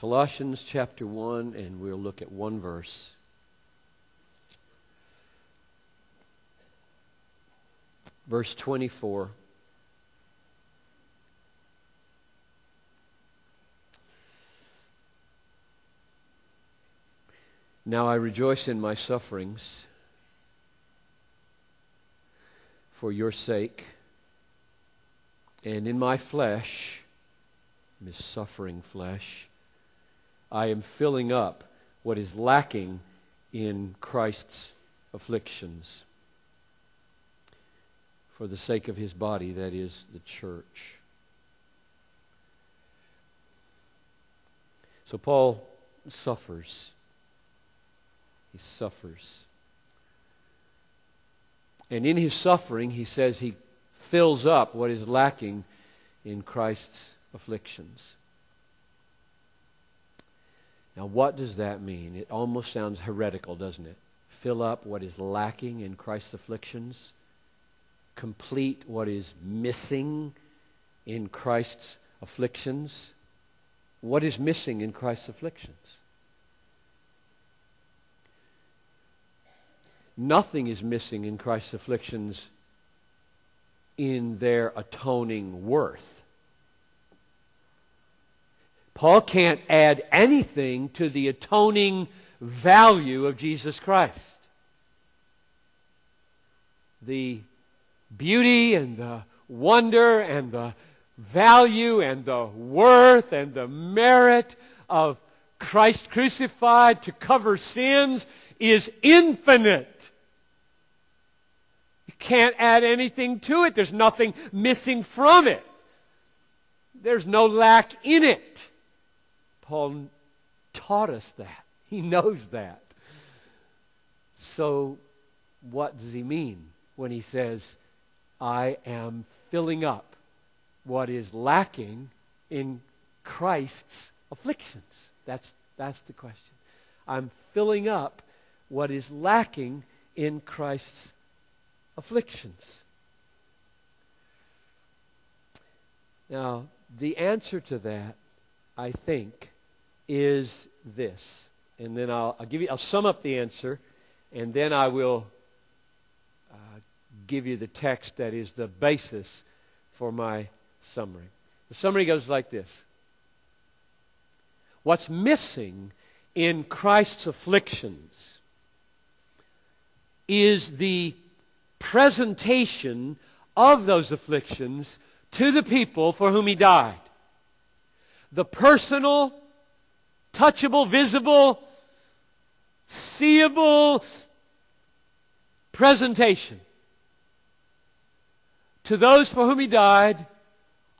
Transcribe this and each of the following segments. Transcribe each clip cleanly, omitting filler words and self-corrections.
Colossians chapter 1, and we'll look at one verse. Verse 24. Now I rejoice in my sufferings for your sake, and in my flesh, this suffering flesh, I am filling up what is lacking in Christ's afflictions for the sake of his body, that is, the church. So Paul suffers. He suffers. And in his suffering, he says he fills up what is lacking in Christ's afflictions. Now, what does that mean? It almost sounds heretical, doesn't it? Fill up what is lacking in Christ's afflictions. Complete what is missing in Christ's afflictions. What is missing in Christ's afflictions? Nothing is missing in Christ's afflictions in their atoning worth. Paul can't add anything to the atoning value of Jesus Christ. The beauty and the wonder and the value and the worth and the merit of Christ crucified to cover sins is infinite. You can't add anything to it. There's nothing missing from it. There's no lack in it. Paul taught us that. He knows that. So what does he mean when he says, I am filling up what is lacking in Christ's afflictions? That's the question. I'm filling up what is lacking in Christ's afflictions. Now, the answer to that, I think, is this. And then I'll sum up the answer, and then I will give you the text that is the basis for my summary. The summary goes like this. What's missing in Christ's afflictions is the presentation of those afflictions to the people for whom he died. The personal, touchable, visible, seeable presentation to those for whom he died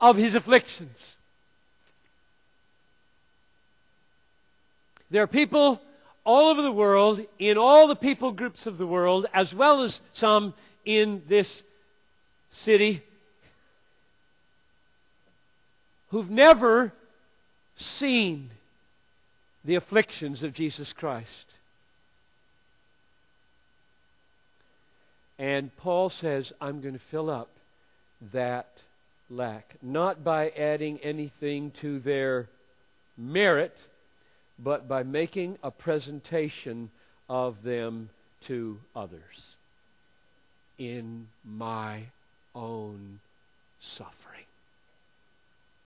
of his afflictions. There are people all over the world, in all the people groups of the world, as well as some in this city, who've never seen the afflictions of Jesus Christ. And Paul says, I'm going to fill up that lack, not by adding anything to their merit, but by making a presentation of them to others in my own suffering.